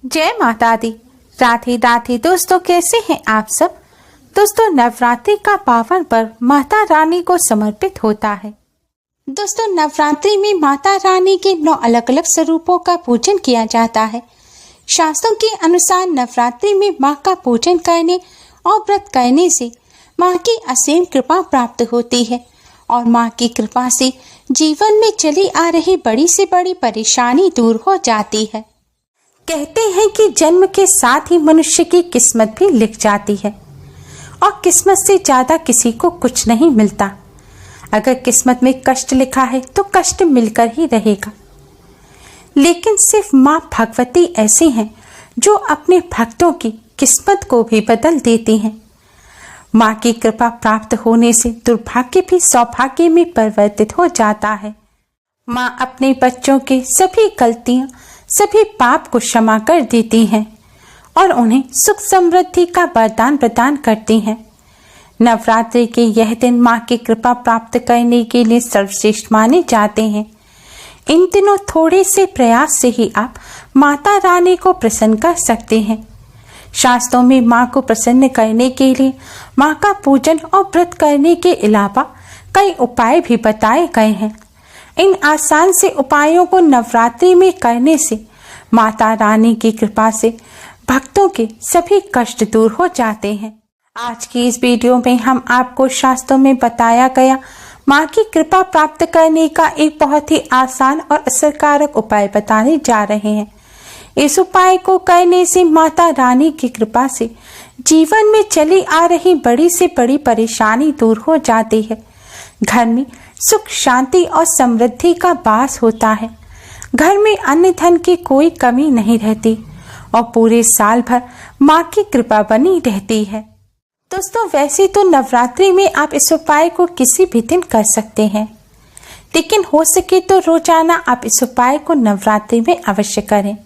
जय माता दी। राधे राधे दोस्तों, कैसे हैं आप सब। दोस्तों, नवरात्रि का पावन पर्व माता रानी को समर्पित होता है। दोस्तों, नवरात्रि में माता रानी के 9 अलग अलग स्वरूपों का पूजन किया जाता है। शास्त्रों के अनुसार नवरात्रि में माँ का पूजन करने और व्रत करने से माँ की असीम कृपा प्राप्त होती है और माँ की कृपा से जीवन में चली आ रही बड़ी से बड़ी परेशानी दूर हो जाती है। कहते हैं कि जन्म के साथ ही मनुष्य की किस्मत भी लिख जाती है और किस्मत से ज्यादा किसी को कुछ नहीं मिलता। अगर किस्मत में कष्ट लिखा है तो कष्ट मिलकर ही रहेगा। लेकिन सिर्फ माँ भगवती ऐसी हैं जो अपने भक्तों की किस्मत को भी बदल देती हैं। माँ की कृपा प्राप्त होने से दुर्भाग्य भी सौभाग्य में परिवर्तित हो जाता है। माँ अपने बच्चों के सभी गलतियां, सभी पाप को क्षमा कर देती हैं और उन्हें सुख समृद्धि का वरदान प्रदान करती हैं। नवरात्रि के यह दिन माँ की कृपा प्राप्त करने के लिए सर्वश्रेष्ठ माने जाते हैं। इन दिनों थोड़े से प्रयास से ही आप माता रानी को प्रसन्न कर सकते हैं। शास्त्रों में माँ को प्रसन्न करने के लिए माँ का पूजन और व्रत करने के अलावा कई उपाय भी बताए गए हैं। इन आसान से उपायों को नवरात्रि में करने से माता रानी की कृपा से भक्तों के सभी कष्ट दूर हो जाते हैं। आज की इस वीडियो में हम आपको शास्त्रों में बताया गया माँ की कृपा प्राप्त करने का एक बहुत ही आसान और असरकारक उपाय बताने जा रहे हैं। इस उपाय को करने से माता रानी की कृपा से जीवन में चली आ रही बड़ी से बड़ी परेशानी दूर हो जाती है। घर में सुख शांति और समृद्धि का वास होता है। घर में अन्न धन की कोई कमी नहीं रहती और पूरे साल भर माँ की कृपा बनी रहती है। दोस्तों, वैसे तो नवरात्रि में आप इस उपाय को किसी भी दिन कर सकते हैं, लेकिन हो सके तो रोजाना आप इस उपाय को नवरात्रि में अवश्य करें,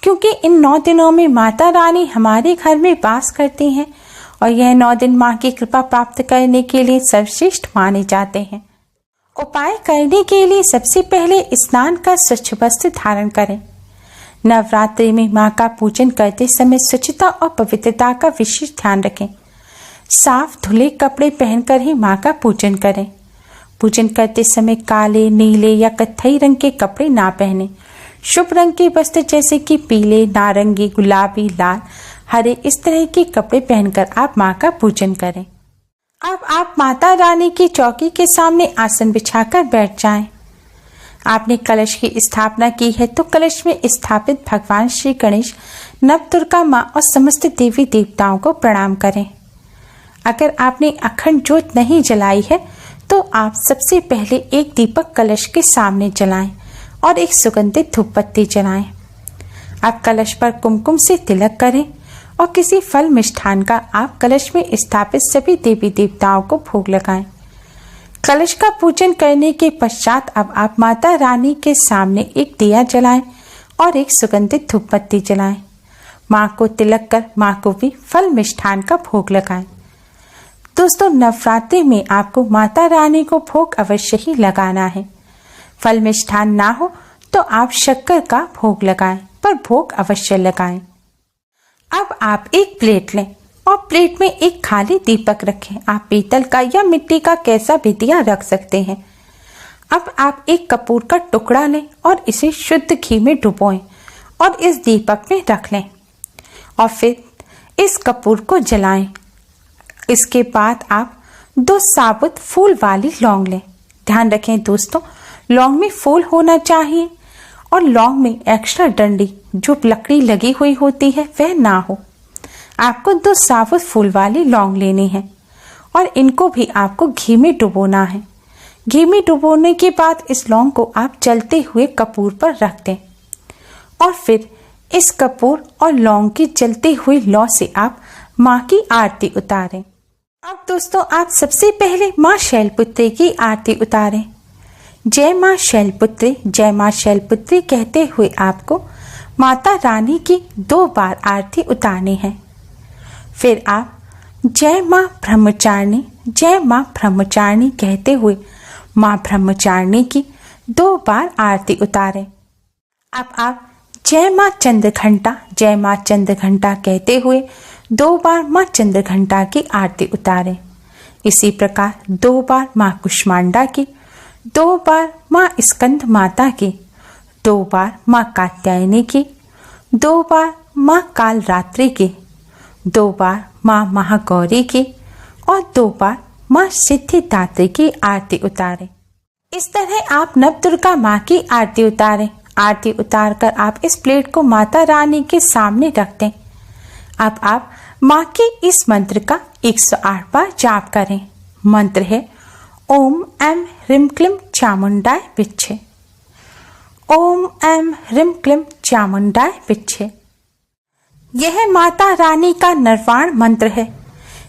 क्योंकि इन 9 दिनों में माता रानी हमारे घर में वास करती हैं और यह 9 दिन माँ की कृपा प्राप्त करने के लिए सर्वश्रेष्ठ माने जाते हैं। उपाय करने के लिए सबसे पहले स्नान कर स्वच्छ वस्त्र धारण करें। नवरात्रि में माँ का पूजन करते समय स्वच्छता और पवित्रता का विशेष ध्यान रखें। साफ धुले कपड़े पहनकर ही माँ का पूजन करें। पूजन करते समय काले, नीले या कत्थई रंग के कपड़े ना पहने। शुभ रंग के वस्त्र जैसे कि पीले, नारंगी, गुलाबी, लाल, हरे इस तरह के कपड़े पहनकर आप माँ का पूजन करें। अब आप माता रानी की चौकी के सामने आसन बिछाकर बैठ जाएं। आपने कलश की स्थापना की है तो कलश में स्थापित भगवान श्री गणेश, नवदुर्गा माँ और समस्त देवी देवताओं को प्रणाम करें। अगर आपने अखंड ज्योत नहीं जलाई है तो आप सबसे पहले एक दीपक कलश के सामने जलाएं और एक सुगंधित धूप बत्ती जलाएं। आप कलश पर कुमकुम से तिलक करें और किसी फल मिष्ठान का आप कलश में स्थापित सभी देवी देवताओं को भोग लगाएं। कलश का पूजन करने के पश्चात अब आप माता रानी के सामने एक दिया जलाएं और एक सुगंधित धूप बत्ती जलाएं। माँ को तिलक कर माँ को भी फल मिष्ठान का भोग लगाएं। दोस्तों, नवरात्रि में आपको माता रानी को भोग अवश्य ही लगाना है। फल मिष्ठान ना हो तो आप शक्कर का भोग लगाएं, पर भोग अवश्य लगाएं। अब आप एक प्लेट लें और प्लेट में एक खाली दीपक रखें। आप पीतल का या मिट्टी का कैसा भी दिया रख सकते हैं। अब आप एक कपूर का टुकड़ा लें और इसे शुद्ध घी में डुबोएं और इस दीपक में रख लें और फिर इस कपूर को जलाएं। इसके बाद आप 2 साबुत फूल वाली लौंग लें। ध्यान रखें दोस्तों, लौंग में फूल होना चाहिए और लौंग में एक्स्ट्रा डंडी जो लकड़ी लगी हुई होती है वह ना हो। आपको 2 साबुत फूल वाली लौंग लेनी है और इनको भी आपको घी में डुबोना है। घी में डुबोने के बाद इस लौंग को आप जलते हुए कपूर पर रख दें और फिर इस कपूर और लौंग की जलती हुई लौ से आप माँ की आरती उतारें। अब दोस्तों, आप सबसे पहले माँ शैलपुत्री की आरती उतारें। जय माँ शैलपुत्री, जय माँ शैलपुत्री कहते हुए आपको माता रानी की 2 बार आरती उतारनी है। फिर आप जय माँ ब्रह्मचारिणी, जय माँ ब्रह्मचारिणी कहते हुए माँ ब्रह्मचारिणी की 2 बार आरती उतारें। अब आप जय माँ चंद्रघंटा, जय माँ चंद्रघंटा कहते हुए 2 बार माँ चंद्रघंटा की आरती उतारें। इसी प्रकार 2 बार माँ कुष्मांडा की, 2 बार माँ स्कंद माता की, 2 बार माँ कात्यायनी की, 2 बार माँ कालरात्रि की, 2 बार माँ महागौरी की और 2 बार माँ सिद्धिदात्री की आरती उतारें। इस तरह आप नवदुर्गा माँ की आरती उतारें। आरती उतारकर आप इस प्लेट को माता रानी के सामने रख दें। अब आप माँ के इस मंत्र का 108 बार जाप करें। मंत्र है ओम ऐं ह्रीं क्लीं चामुंडाय विच्चे। ओम ऐं ह्रीं क्लीं चामुंडाय विच्चे। यह माता रानी का निर्वाण मंत्र है।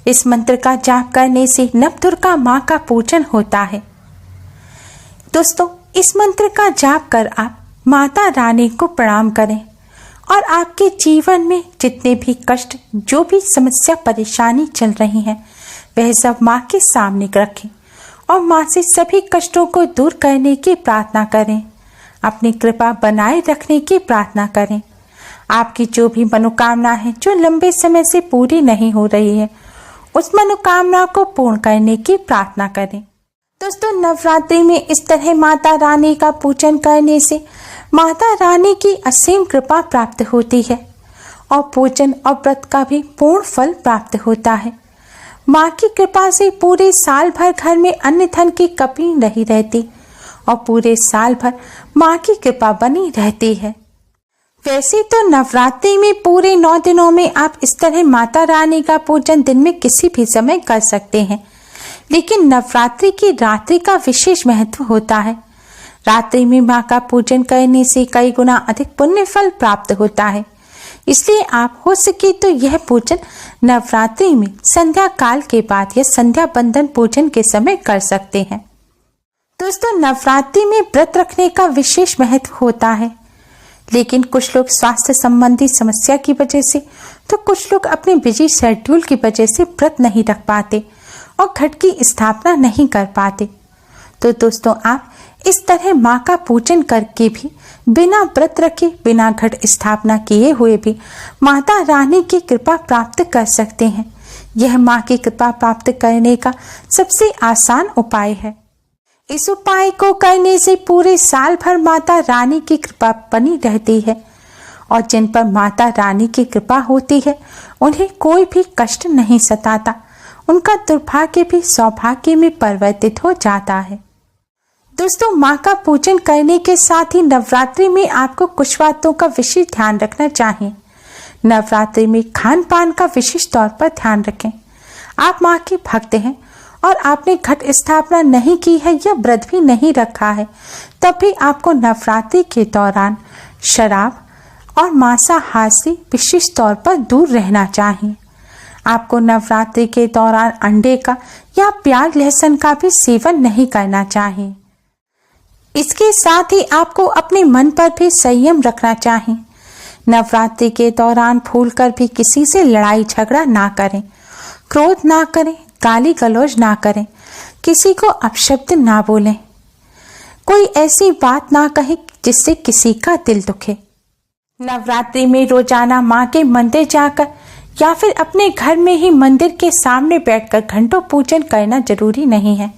इस मंत्र का जाप करने से नवदुर्गा माँ का पूजन होता है। दोस्तों, इस मंत्र का जाप कर आप माता रानी को प्रणाम करें और आपके जीवन में जितने भी कष्ट, जो भी समस्या परेशानी चल रही है, वह सब माँ के सामने रखें और माँ से सभी कष्टों को दूर करने की प्रार्थना करें। अपनी कृपा बनाए रखने की प्रार्थना करें। आपकी जो भी मनोकामना है, जो लंबे समय से पूरी नहीं हो रही है, उस मनोकामना को पूर्ण करने की प्रार्थना करें। दोस्तों, नवरात्रि में इस तरह माता रानी का पूजन करने से माता रानी की असीम कृपा प्राप्त होती है और पूजन और व्रत का भी पूर्ण फल प्राप्त होता है। माँ की कृपा से पूरे साल भर घर में अन्न धन की कमी नहीं रहती और पूरे साल भर माँ की कृपा बनी रहती है। वैसे तो नवरात्रि में पूरे 9 दिनों में आप इस तरह माता रानी का पूजन दिन में किसी भी समय कर सकते हैं, लेकिन नवरात्रि की रात्रि का विशेष महत्व होता है। रात्रि में माँ का पूजन करने से कई गुना अधिक पुण्य फल प्राप्त होता है। इसलिए आप हो सके तो यह पूजन नवरात्रि में संध्या काल के बाद या संध्या बंधन पूजन के समय कर सकते हैं। दोस्तों, नवरात्रि में व्रत रखने का विशेष महत्व होता है, लेकिन कुछ लोग स्वास्थ्य संबंधी समस्या की वजह से, तो कुछ लोग अपने बिजी शेड्यूल की वजह से व्रत नहीं रख पाते और घट की स्थापना नहीं कर पाते। तो दोस्तों, आप इस तरह माँ का पूजन करके भी बिना व्रत रखे, बिना घट स्थापना किए हुए भी माता रानी की कृपा प्राप्त कर सकते हैं। यह माँ की कृपा प्राप्त करने का सबसे आसान उपाय है। इस उपाय को करने से पूरे साल भर माता रानी की कृपा बनी रहती है और जिन पर माता रानी की कृपा होती है, उन्हें कोई भी कष्ट नहीं सताता। उनका दुर्भाग्य भी सौभाग्य में परिवर्तित हो जाता है। दोस्तों, माँ का पूजन करने के साथ ही नवरात्रि में आपको कुछ बातों का विशेष ध्यान रखना चाहिए। नवरात्रि में खान पान का विशेष तौर पर ध्यान रखें। आप माँ के भक्त हैं और आपने घट स्थापना नहीं की है या व्रत भी नहीं रखा है, तब भी आपको नवरात्रि के दौरान शराब और मांसाहार से विशेष तौर पर दूर रहना चाहिए। आपको नवरात्रि के दौरान अंडे का या प्याज लहसुन का भी सेवन नहीं करना चाहिए। इसके साथ ही आपको अपने मन पर भी संयम रखना चाहिए। नवरात्रि के दौरान भूल कर भी किसी से लड़ाई झगड़ा ना करें, क्रोध ना करें, गाली गलौज ना करें, किसी को अपशब्द ना बोलें, कोई ऐसी बात ना कहें जिससे किसी का दिल दुखे। नवरात्रि में रोजाना माँ के मंदिर जाकर या फिर अपने घर में ही मंदिर के सामने बैठकर घंटों पूजन करना जरूरी नहीं है।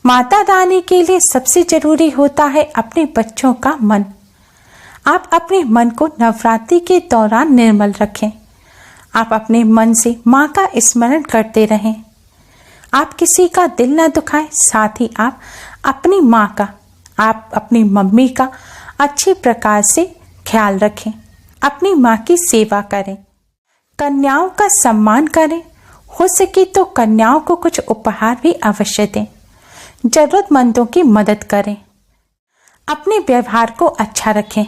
माता रानी के लिए सबसे जरूरी होता है अपने बच्चों का मन। आप अपने मन को नवरात्रि के दौरान निर्मल रखें। आप अपने मन से माँ का स्मरण करते रहें। आप किसी का दिल न दुखाएं, साथ ही आप अपनी माँ का, आप अपनी मम्मी का अच्छी प्रकार से ख्याल रखें। अपनी माँ की सेवा करें, कन्याओं का सम्मान करें। हो सके तो कन्याओं को कुछ उपहार भी अवश्य दें। जरूरतमंदों की मदद करें। अपने व्यवहार को अच्छा रखें।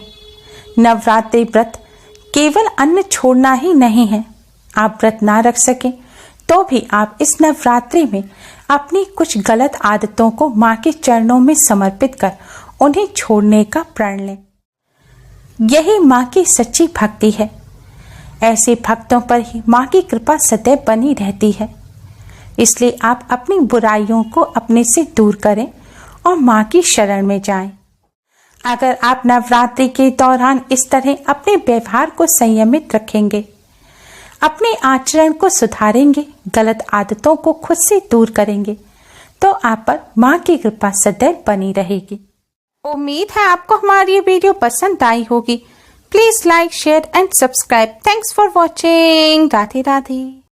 नवरात्रि व्रत केवल अन्न छोड़ना ही नहीं है। आप व्रत ना रख सकें तो भी आप इस नवरात्रि में अपनी कुछ गलत आदतों को माँ के चरणों में समर्पित कर उन्हें छोड़ने का प्रण लें। यही माँ की सच्ची भक्ति है। ऐसे भक्तों पर ही माँ की कृपा सदैव बनी रहती है। इसलिए आप अपनी बुराइयों को अपने से दूर करें और माँ की शरण में जाएं। अगर आप नवरात्रि के दौरान इस तरह अपने व्यवहार को संयमित रखेंगे, अपने आचरण को सुधारेंगे, गलत आदतों को खुद से दूर करेंगे, तो आप पर माँ की कृपा सदैव बनी रहेगी। उम्मीद है आपको हमारी ये वीडियो पसंद आई होगी। Please like, share and subscribe. Thanks for watching. Radhe Radhe.